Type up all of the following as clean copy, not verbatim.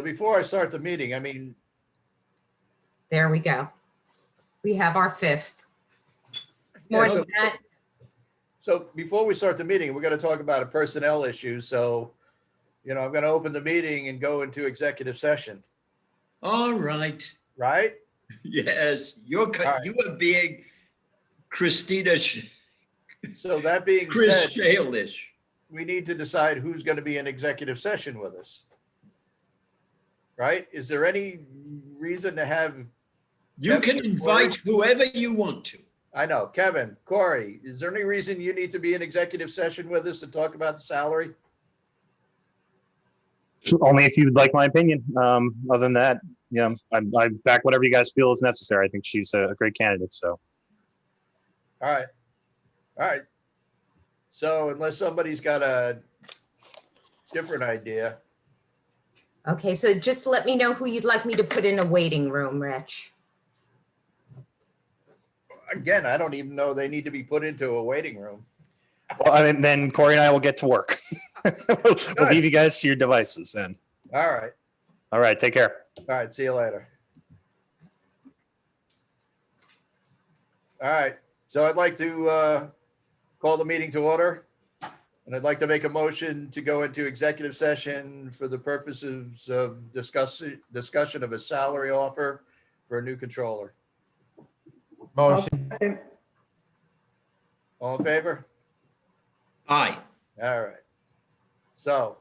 Before I start the meeting, I mean, There we go. We have our fifth. yeah, Morning, Matt. so before we start the meeting, we're going to talk about a personnel issue. So, I'm going to open the meeting and go into executive session, All right. right? Yes, you're right. you are being Christina So that being Chris said, Shalish. we need to decide who's going to be in executive session with us, right? Is there any reason to have, You Kevin can or invite whoever you want to. I know, Kevin, Corey, is there any reason you need to be in executive session with us to talk about the salary? Only if you'd like my opinion. Other than that, I back whatever you guys feel is necessary. I think she's a great candidate. So, All right. So unless somebody's got a different idea, Okay, so just let me know who you'd like me to put in a waiting room, Rich. again, I don't even know they need to be put into a waiting room. well, I mean, then Corey and I will get to work. We'll leave you guys to your devices then. All right. All right, take care. All right. See you later. All right. So I'd like to call the meeting to order. And I'd like to make a motion to go into executive session for the purposes of discussion of a salary offer for a new controller. Motion. All in favor? Aye. All right. So,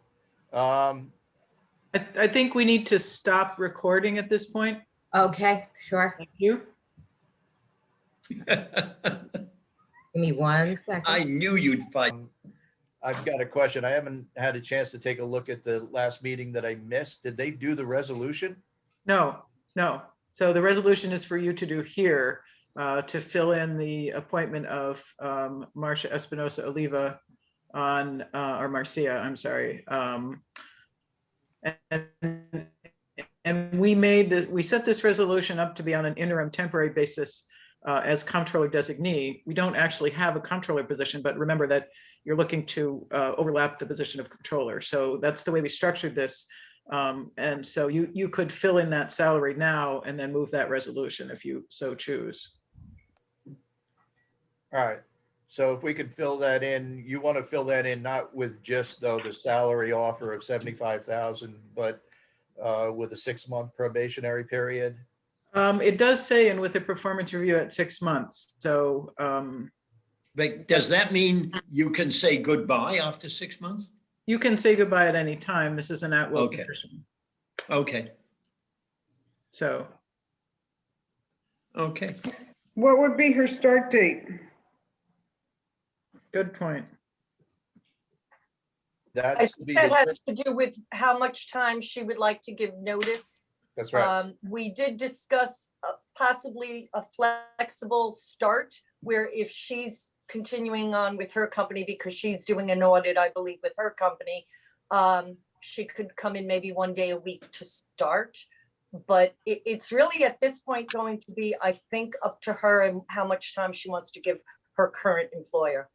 I think we need to stop recording at this point. Okay, sure. Thank you. Give me 1 second. I knew you'd fight. I've got a question. I haven't had a chance to take a look at the last meeting that I missed. Did they do the resolution? No. So the resolution is for you to do here to fill in the appointment of Marcia Espinosa Oliva on, or Marcia, I'm sorry. And we set this resolution up to be on an interim temporary basis as comptroller designee. We don't actually have a comptroller position, but remember that you're looking to overlap the position of controller. So that's the way we structured this. And so you could fill in that salary now and then move that resolution if you so choose. All right. So if we could fill that in, you want to fill that in not with just though the salary offer of 75,000, but with a 6-month probationary period. It does say, and with a performance review at 6 months. So But does that mean you can say goodbye after 6 months? you can say goodbye at any time. This is an at-will Okay. position. Okay. So Okay. What would be her start date? good point. That's I to think be that the- has to do with how much time she would like to give notice. that's right. We did discuss possibly a flexible start where if she's continuing on with her company because she's doing an audit, I believe, with her company, she could come in maybe 1 day a week to start. But it's really at this point going to be, I think, up to her and how much time she wants to give her current employer.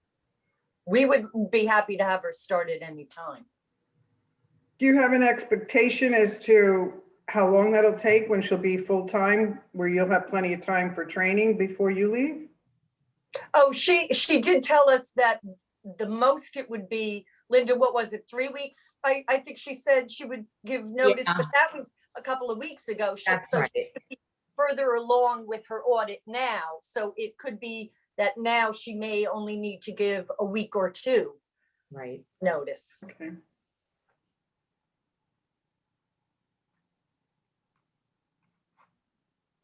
We would be happy to have her start at any time. Do you have an expectation as to how long that'll take when she'll be full-time, where you'll have plenty of time for training before you leave? Oh, she did tell us that the most it would be, Linda, what was it, 3 weeks? I think she said she would give notice, Yeah. but that was a couple of weeks ago. That's So right. she could be further along with her audit now. So it could be that now she may only need to give a week or 2 Right. notice. Okay.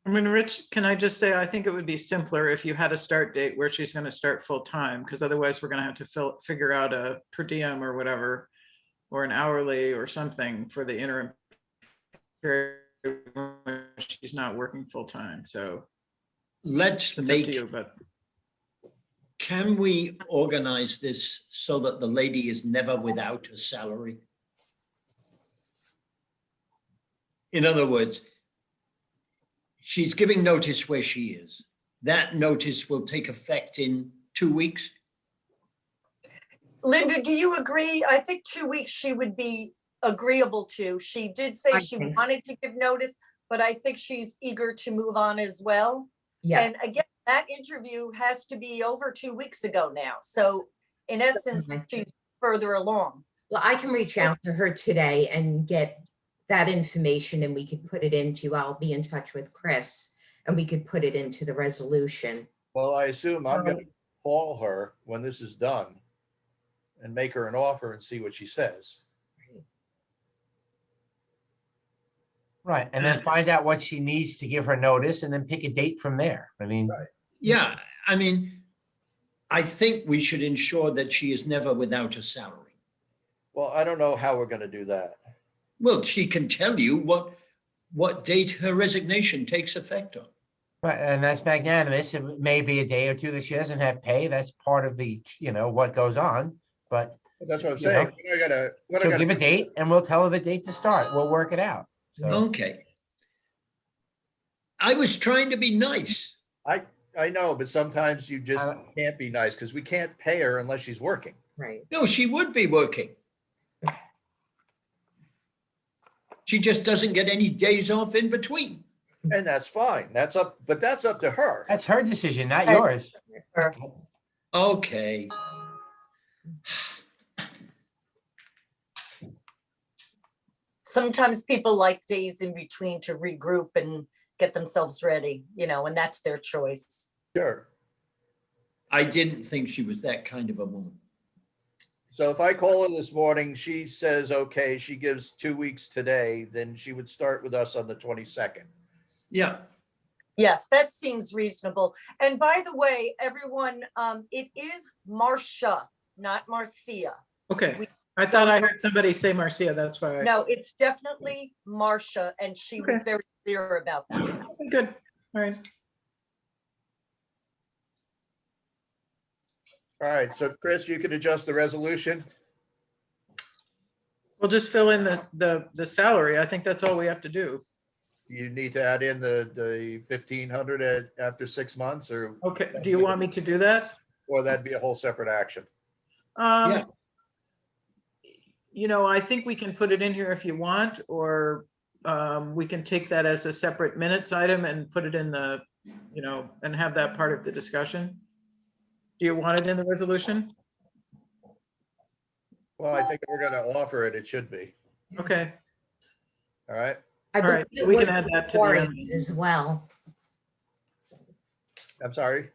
I mean, Rich, can I just say, I think it would be simpler if you had a start date where she's going to start full time, because otherwise we're going to have to figure out a per diem or whatever, or an hourly or something for the interim period when she's not working full time. So Let's it's up make, to you, but can we organize this so that the lady is never without a salary? In other words, she's giving notice where she is. That notice will take effect in 2 weeks. Linda, do you agree? I think 2 weeks she would be agreeable to. She did say I she think so. wanted to give notice, but I think she's eager to move on as well. Yes. And again, that interview has to be over 2 weeks ago now. So in essence, Certainly. she's further along. Well, I can reach out to her today and get that information and we could put it into, I'll be in touch with Chris and we could put it into the resolution. Well, I assume I'm gonna call her when this is done and make her an offer and see what she says. Right, and then find out what she needs to give her notice and then pick a date from there. I mean, Right. Yeah, I mean, I think we should ensure that she is never without a salary. Well, I don't know how we're gonna do that. Well, she can tell you what date her resignation takes effect on. but, and that's magnanimous. It may be a day or two that she doesn't have pay. That's part of the, what goes on. But That's what I'm You know, saying. What I she'll gotta give a do- date and we'll tell her the date to start. We'll work it out. So, Okay. I was trying to be nice. I know, but sometimes you just Uh, can't be nice because we can't pay her unless she's working. Right. No, she would be working. She just doesn't get any days off in between. And that's fine. But that's up to her. that's her decision, not Right. yours. Okay. Sometimes people like days in between to regroup and get themselves ready, and that's their choice. Sure. I didn't think she was that kind of a woman. So if I call her this morning, she says, okay, she gives 2 weeks today, then she would start with us on the 22nd. Yeah. Yes, that seems reasonable. And by the way, everyone, it is Marcia, not Marcia. Okay, I thought I heard somebody say Marcia, that's why. No, it's definitely Marcia, and she was Okay. very clear about that. Okay, good, all right. All right, so Chris, you can adjust the resolution. We'll just fill in the salary. I think that's all we have to do. You need to add in the 1,500 after 6 months or Okay, do you want me to do that? that'd be a whole separate action. Yeah. I think we can put it in here if you want, or we can take that as a separate minutes item and put it in the, and have that part of the discussion. Do you want it in the resolution? Well, I think if we're gonna offer it, it should be. Okay, All right. I All right, believe it we can was add that to the Corey's end. as well. I'm sorry.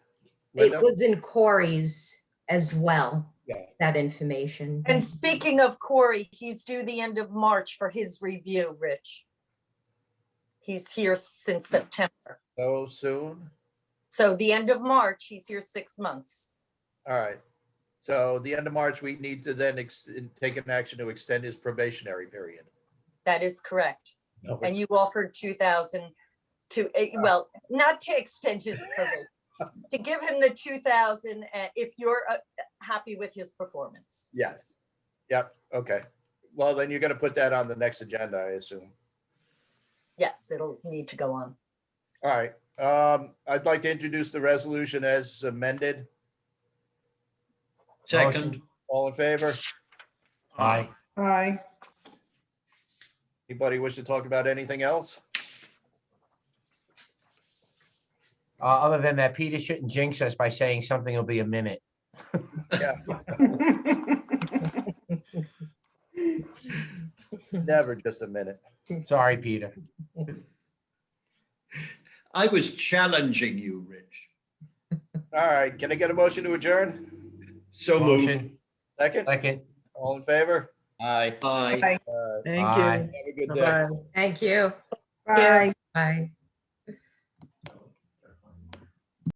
It Linda? was in Corey's as well, Yeah. that information. And speaking of Corey, he's due the end of March for his review, Rich. He's here since September. So soon? So the end of March, he's here 6 months. All right. So the end of March, we need to then take an action to extend his probationary period. That is correct. No, And it's- you offered 2,000 to, well, not to extend his probation, to give him the 2,000 if you're happy with his performance. Yes. Yep. Okay. Well, then you're gonna put that on the next agenda, I assume. Yes, it'll need to go on. All right. I'd like to introduce the resolution as amended. Second. All in favor? Aye. Aye. Anybody wish to talk about anything else? Other than that, Peter shouldn't jinx us by saying something will be a minute. Never just a minute. Sorry, Peter. I was challenging you, Rich. All right. Can I get a motion to adjourn? So moved. Motion, Second? second. All in favor? Aye. Aye. thank Aye. you. Have a good day. Bye-bye. Thank you. Bye. Bye.